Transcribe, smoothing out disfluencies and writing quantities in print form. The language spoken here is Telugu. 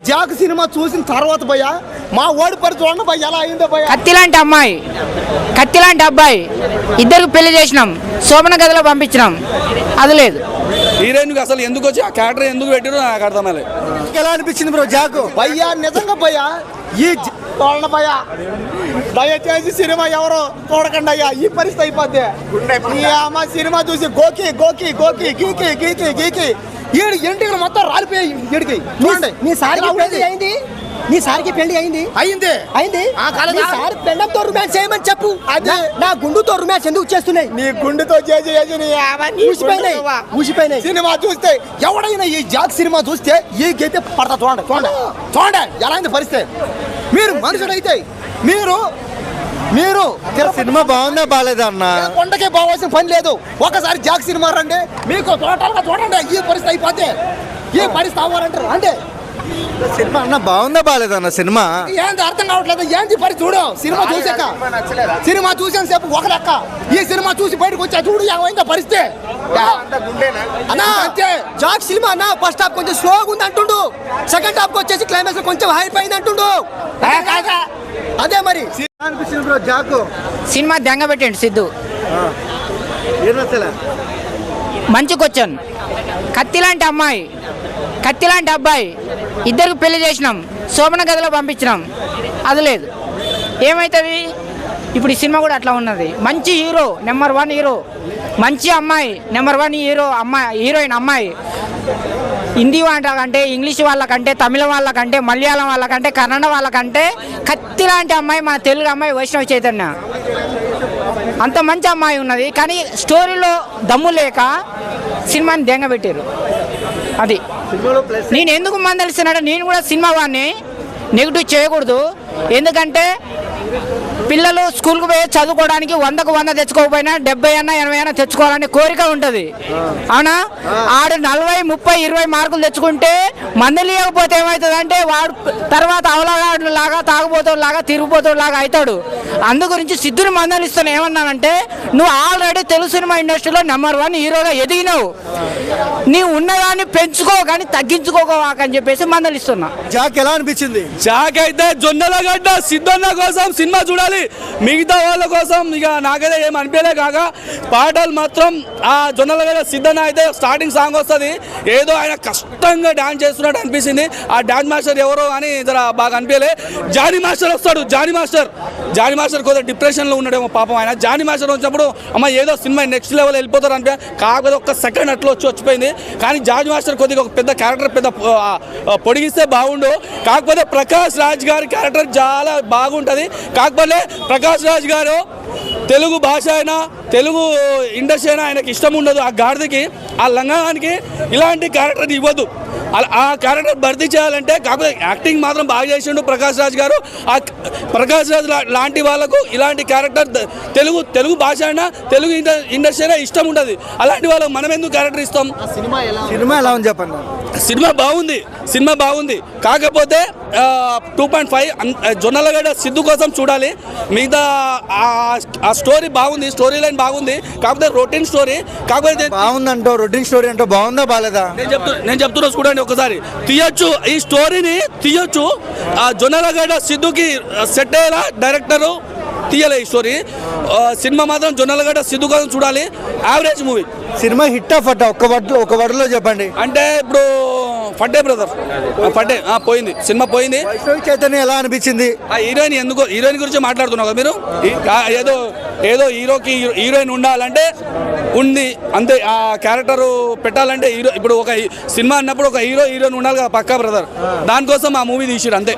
జాక్ సినిమా చూసిన తర్వాత భయ్యా మా ఓడి పరి చూడండి భయ్య ఎలా అయిందో భయ్య. కత్తిలాంటి అమ్మాయి కత్తిలాంటి అబ్బాయి ఇద్దరికి పెళ్లి చేసినాం, శోభన గదిలో పంపించినాం, అది లేదు. హీరోయిన్కి అసలు ఎందుకు వచ్చి ఆ క్యారెక్టర్ ఎందుకు పెట్టారో నాకు అర్థమలేదు. ఎలా అనిపించింది బ్రో జాక్? భయ్యా నిజంగా భయ్యా ఈ చూడండి భయ్యా, దయచేసి సినిమా ఎవరు చూడకండి అయ్యా, ఈ పరిస్థితి అయిపోద్ది. ఈ అమ్మ సినిమా చూసి గోకి గోకి గోకి గీకి గీకి గీకి ఈడు ఇంటికి మొత్తం రాలిపోయాయి. ఈడికి చూడండి నీ సారికి పెళ్లి అయింది, నీ సారికి పెళ్లి అయింది అయింది అయింది ఆ కాలం నీ సారి పెళ్ళంతో రొమాన్స్ చేయమని చెప్పు. అదే. నా గుండుతో రొమాన్స్ ఎందుకు చేస్తున్నాయి? నీ గుండెతో చేసి నీ ఊసిపోయినాయి, ఊసిపోయినాయి. సినిమా చూస్తే ఎవడైనా ఈ జాక్ సినిమా చూస్తే ఈ గీతే పడతా. చూడండి చూడండి చూడండి ఎలా అయింది పరిస్థితి. మీరు మనుషుడైతే మీరు మీరు సినిమా బాగుందా బాగాలేదా అన్న? కొండకే పోవాల్సిన పని లేదు. ఒకసారి జాక్ సినిమా రండి, మీకు టోటల్గా చూడండి ఈ పరిస్థితి అయిపోతే. ఈ పరిస్థితి అవ్వాలంటారు అంటే సినిమా అన్న బాగుందా బాగాలేదా అన్న? సినిమా ఏంది అర్థం కావట్లేదు. ఏంది పరిస్థితి చూడు. సినిమా చూసాక సినిమా చూసిన సేపు ఒక లెక్క, ఈ సినిమా చూసి బయటకు వచ్చా చూడు ఏమైందో పరిస్థితి. అన్నా అంతే జాక్ సినిమా అన్న ఫస్ట్ హాఫ్ కొంచెం స్లోగా ఉంది అంటుండు, సెకండ్ హాఫ్ వచ్చేసి క్లైమాక్స్ కొంచెం హైప్ అయింది అంటుండు. అదే మరి అనిపించింది బ్రో జాక్ సినిమా దెంగ పెట్టండి సిద్ధు. మంచి క్వశ్చన్. కత్తిలాంటి అమ్మాయి కత్తిలాంటి అబ్బాయి ఇద్దరికి పెళ్లి చేసినాం, శోభన గదిలో పంపించినాం, అది లేదు. ఏమవుతుంది ఇప్పుడు? ఈ సినిమా కూడా అట్లా ఉన్నది. మంచి హీరో, నెంబర్ 1 హీరో, మంచి అమ్మాయి, నెంబర్ 1 హీరో అమ్మాయి, హీరోయిన్ అమ్మాయి. హిందీ వాళ్ళకంటే, ఇంగ్లీష్ వాళ్ళకంటే, తమిళ వాళ్ళకంటే, మలయాళం వాళ్ళకంటే, కన్నడ వాళ్ళకంటే కత్తి లాంటి అమ్మాయి మా తెలుగు అమ్మాయి వైష్ణవ చైతన్య. అంత మంచి అమ్మాయి ఉన్నది, కానీ స్టోరీలో దమ్ము లేక సినిమాని దెంగబెట్టారు. అది నేను ఎందుకు మందలిస్తున్నాడు, నేను కూడా సినిమా వాడిని నెగిటివ్ చేయకూడదు. ఎందుకంటే పిల్లలు స్కూల్కి పోయి చదువుకోవడానికి 100కు 100 తెచ్చుకోకపోయినా 70 అన్నా 80 అన్నా తెచ్చుకోవాలని కోరిక ఉంటుంది, అవునా? ఆడు 40, 30, 20 మార్కులు తెచ్చుకుంటే మందలియకపోతే ఏమవుతుందంటే వాడు తర్వాత అవలాగాడు లాగా, తాగుబోతుడు లాగా, తిరిగిపోతుడు లాగా అవుతాడు. అందు గురించి సిద్ధుని మందలిస్తాను. ఏమన్నానంటే నువ్వు ఆల్రెడీ తెలుగు సినిమా ఇండస్ట్రీలో నెంబర్ 1 హీరోగా ఎదిగినావు, నీవు ఉన్నదాన్ని పెంచుకో కానీ తగ్గించుకోకని చెప్పేసి మందలిస్తున్నా. జాక్ ఎలా అనిపించింది? జాక్ అయితే జొన్నలగడ్డ సిద్ధన్న కోసం సినిమా చూడాలి, మిగతా వాళ్ళ కోసం ఇక నాకైతే ఏం అనిపించలే. కాక పాటలు మాత్రం ఆ జొన్నలగడ్డ సిద్ధన్న అయితే స్టార్టింగ్ సాంగ్ వస్తుంది, ఏదో ఆయన కష్టంగా డాన్స్ చేస్తున్నట్టు అనిపించింది. ఆ డాన్స్ మాస్టర్ ఎవరో అని జర బాగా అనిపించలే. జానీ మాస్టర్ వస్తాడు, జానీ మాస్టర్ కొద్దిగా డిప్రెషన్లో ఉన్నాడేమో పాపం ఆయన. జానీ మాస్టర్ వచ్చినప్పుడు అమ్మ ఏదో సినిమా నెక్స్ట్ లెవెల్ వెళ్ళిపోతారు అనిపి, కాకపోతే ఒక్క సెకండ్ అట్లా వచ్చిపోయింది. కానీ జానీ మాస్టర్ కొద్దిగా ఒక పెద్ద క్యారెక్టర్ పెద్ద పొడిగిస్తే బాగుండు. కాకపోతే ప్రకాష్ రాజ్ గారి క్యారెక్టర్ చాలా బాగుంటుంది. కాకపోతే ప్రకాష్ రాజ్ గారు తెలుగు భాష అయినా, తెలుగు ఇండస్ట్రీ అయినా ఆయనకి ఇష్టం ఉండదు. ఆ గాడిదకి, ఆ లంగానికి ఇలాంటి క్యారెక్టర్ ఇవ్వద్దు. ఆ క్యారెక్టర్ భర్తీ చేయాలంటే, కాకపోతే యాక్టింగ్ మాత్రం బాగా చేసిండు ప్రకాష్ రాజ్ గారు. ఆ ప్రకాష్ రాజ్ లాంటి వాళ్ళకు ఇలాంటి క్యారెక్టర్ తెలుగు భాష అయినా, తెలుగు ఇండస్ట్రీ అయినా ఇష్టం ఉంటుంది. అలాంటి వాళ్ళకు మనం ఎందుకు క్యారెక్టర్ ఇస్తాం? సినిమా ఎలా ఉంది చెప్పండి. సినిమా బాగుంది. కాకపోతే 2.5 జొన్నలగడ్డ సిద్ధు కోసం చూడాలి. మిగతా ఆ స్టోరీ బాగుంది, స్టోరీ లైన్ బాగుంది. కాకపోతే రొటీన్ స్టోరీ. కాకపోతే బాగుందంటో రొటీన్ స్టోరీ అంటో బాగుందా బాగాలేదా? నేను చెప్తున్నా చూడండి, ఒకసారి తీయొచ్చు, ఈ స్టోరీని తీయొచ్చు. ఆ జొన్నలగడ్డ సిద్ధుకి సెట్ అయ్యేలా డైరెక్టరు తీయలే ఈ స్టోరీ. సినిమా మాత్రం జొన్నలగడ్డ సిద్ధు కోసం చూడాలి. Average movie. Cinema hit of అట్ట ఒక వర్డ్లో చెప్పండి. అంటే ఇప్పుడు ఫడ్డే బ్రదర్, ఫడ్డే పోయింది, సినిమా పోయింది. వైష్ణవి చైతన్య ఎలా అనిపించింది? ఆ హీరోయిన్ గురించి మాట్లాడుతున్నావు కదా మీరు. ఏదో హీరోకి హీరోయిన్ ఉండాలంటే ఉంది అంతే. ఆ క్యారెక్టర్ పెట్టాలంటే హీరో, ఇప్పుడు ఒక సినిమా అన్నప్పుడు ఒక హీరోయిన్ ఉండాలి కదా పక్కా బ్రదర్. దానికోసం ఆ మూవీ తీసిరు అంతే.